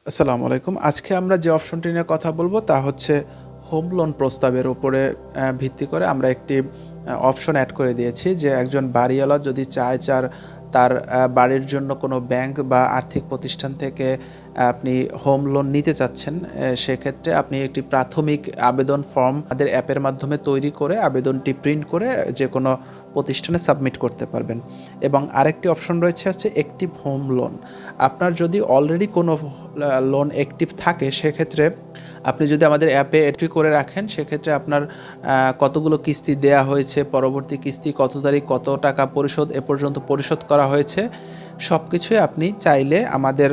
আসসালামু আলাইকুম। আজকে আমরা যে অপশনটি নিয়ে কথা বলবো তা হচ্ছে হোম লোন প্রস্তাবের উপরে ভিত্তি করে আমরা একটি অপশন অ্যাড করে দিয়েছি যে একজন বাড়িওয়ালা যদি চায় তার বাড়ির জন্য কোনো ব্যাংক বা আর্থিক প্রতিষ্ঠান থেকে আপনি হোম লোন নিতে চাচ্ছেন, সেক্ষেত্রে আপনি একটি প্রাথমিক আবেদন ফর্ম তাদের অ্যাপের মাধ্যমে তৈরি করে আবেদনটি প্রিন্ট করে যে কোনো প্রতিষ্ঠানে সাবমিট করতে পারবেন। এবং আরেকটি অপশন রয়েছে হচ্ছে অ্যাক্টিভ হোম লোন। আপনার যদি অলরেডি কোনো লোন অ্যাক্টিভ থাকে, সেক্ষেত্রে আপনি যদি আমাদের অ্যাপে এন্ট্রি করে রাখেন, সেক্ষেত্রে আপনার কতগুলো কিস্তি দেয়া হয়েছে, পরবর্তী কিস্তি কত তারিখ কত টাকা এ পর্যন্ত পরিশোধ করা হয়েছে, সব কিছুই আপনি চাইলে আমাদের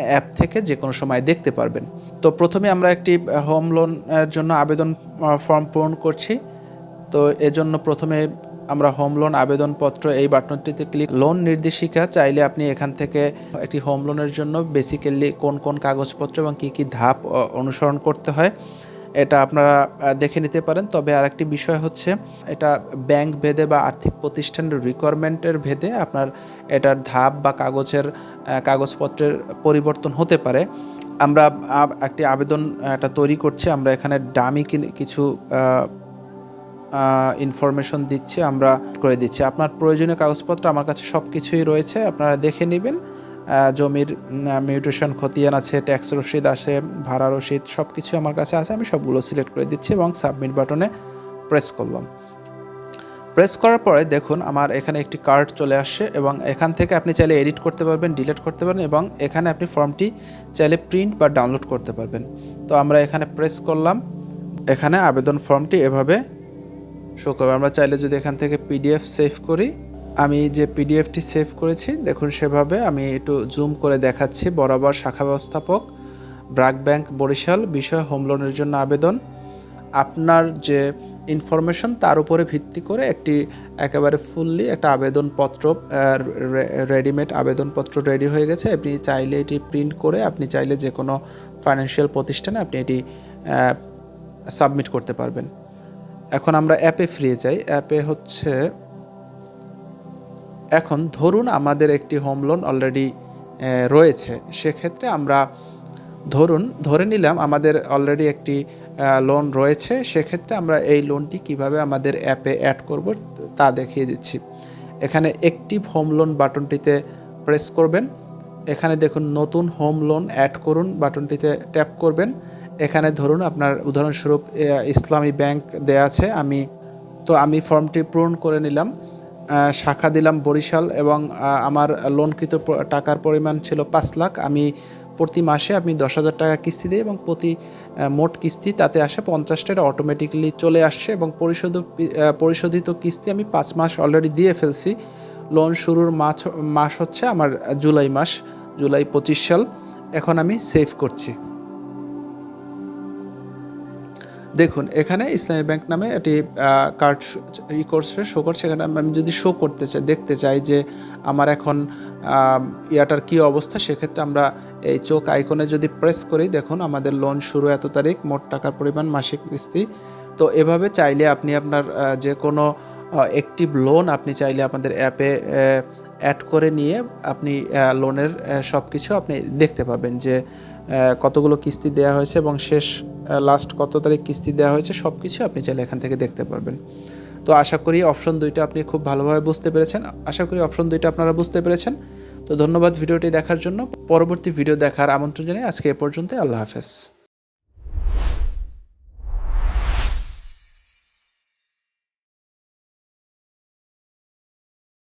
অ্যাপ থেকে যে কোনো সময় দেখতে পারবেন। তো প্রথমে আমরা একটি হোম লোনের জন্য আবেদন ফর্ম পূরণ করছি। তো এজন্য প্রথমে আমরা হোম লোন আবেদনপত্র এই বাটনটিতে লোন নির্দেশিকা চাইলে আপনি এখান থেকে একটি হোম লোনের জন্য বেসিক্যালি কোন কোন কাগজপত্র এবং কী কী ধাপ অনুসরণ করতে হয় এটা আপনারা দেখে নিতে পারেন। তবে আরেকটি বিষয় হচ্ছে, এটা ব্যাংক ভেদে বা আর্থিক প্রতিষ্ঠানের রিকোয়ারমেন্টের ভেদে আপনার এটার ধাপ বা কাগজপত্রের পরিবর্তন হতে পারে। আমরা একটি আবেদন তৈরি করছি। আমরা এখানে ডামি কিছু ইনফরমেশন দিচ্ছি, আমরা করে দিচ্ছি। আপনার প্রয়োজনীয় কাগজপত্র আমার কাছে সব কিছুই রয়েছে, আপনারা দেখে নেবেন। জমির মিউটেশন খতিয়ান আছে, ট্যাক্স রসিদ আছে, ভাড়া রসিদ, সব কিছুই আমার কাছে আছে। আমি সবগুলো সিলেক্ট করে দিচ্ছি এবং সাবমিট বাটনে প্রেস করলাম। প্রেস করার পরে দেখুন আমার এখানে একটি কার্ড চলে আসছে এবং এখান থেকে আপনি চাইলে এডিট করতে পারবেন, ডিলিট করতে পারবেন এবং এখানে আপনি ফর্মটি চাইলে প্রিন্ট বা ডাউনলোড করতে পারবেন। তো আমরা এখানে প্রেস করলাম, এখানে আবেদন ফর্মটি এভাবে শো করবে। আমরা চাইলে যদি এখান থেকে পিডিএফ সেভ করি, আমি যে পিডিএফটি সেভ করেছি দেখুন সেভাবে আমি একটু জুম করে দেখাচ্ছি। বরাবর শাখা ব্যবস্থাপক, ব্র্যাক ব্যাংক বরিশাল, বিষয় হোম লোনের জন্য আবেদন। আপনার যে ইনফরমেশন তার উপরে ভিত্তি করে একেবারে ফুললি একটা আবেদনপত্র, রেডিমেড আবেদনপত্র রেডি হয়ে গেছে। আপনি চাইলে এটি প্রিন্ট করে আপনি চাইলে যে কোনো ফাইন্যান্সিয়াল প্রতিষ্ঠানে আপনি এটি সাবমিট করতে পারবেন। এখন আমরা অ্যাপে ফিরে যাই। অ্যাপে হচ্ছে, এখন ধরুন আমাদের একটি হোম লোন অলরেডি রয়েছে, সেক্ষেত্রে আমরা ধরে নিলাম আমাদের অলরেডি একটি লোন রয়েছে, সেক্ষেত্রে আমরা এই লোনটি কিভাবে আমাদের অ্যাপে অ্যাড করব তা দেখিয়ে দিচ্ছি। এখানে অ্যাক্টিভ হোম লোন বাটনটিতে প্রেস করবেন। এখানে দেখুন নতুন হোম লোন অ্যাড করুন বাটনটিতে ট্যাপ করবেন। এখানে ধরুন আপনার উদাহরণস্বরূপ ইসলামী ব্যাংক দেয়া আছে, আমি ফর্মটি পূরণ করে নিলাম, শাখা দিলাম বরিশাল এবং আমার লোনকৃত টাকার পরিমাণ ছিল 5 লাখ। আমি প্রতি মাসে 10,000 টাকা কিস্তি দিই এবং প্রতি মোট কিস্তি তাতে আসে 50 টাকা, অটোমেটিক্যালি চলে আসছে এবং পরিশোধিত কিস্তি আমি 5 মাস অলরেডি দিয়ে ফেলছি। লোন শুরুর মাস হচ্ছে আমার জুলাই 25 সাল। এখন আমি সেভ করছি। দেখুন এখানে ইসলামী ব্যাংক নামে একটি কার্ড শো করছে। এখানে আমি যদি দেখতে চাই যে আমার এখন ইয়াটার কী অবস্থা, সেক্ষেত্রে আমরা এই চোখ আইকনে যদি প্রেস করি, দেখুন আমাদের লোন শুরু এত তারিখ, মোট টাকার পরিমাণ, মাসিক কিস্তি। তো এভাবে চাইলে আপনি আপনার যে কোনো অ্যাক্টিভ লোন আপনি চাইলে আমাদের অ্যাপে অ্যাড করে নিয়ে আপনি লোনের সব কিছু আপনি দেখতে পাবেন যে কতগুলো কিস্তি দেওয়া হয়েছে এবং লাস্ট কত তারিখ কিস্তি দেওয়া হয়েছে, সব কিছু আপনি চাইলে এখান থেকে দেখতে পারবেন। তো আশা করি অপশন 2টা আপনি খুব ভালোভাবে বুঝতে পেরেছেন। আপনারা বুঝতে পেরেছেন। তো ধন্যবাদ ভিডিওটি দেখার জন্য। পরবর্তী ভিডিও দেখার আমন্ত্রণ জানাই। আজকে এ পর্যন্ত। আল্লাহ হাফেজ।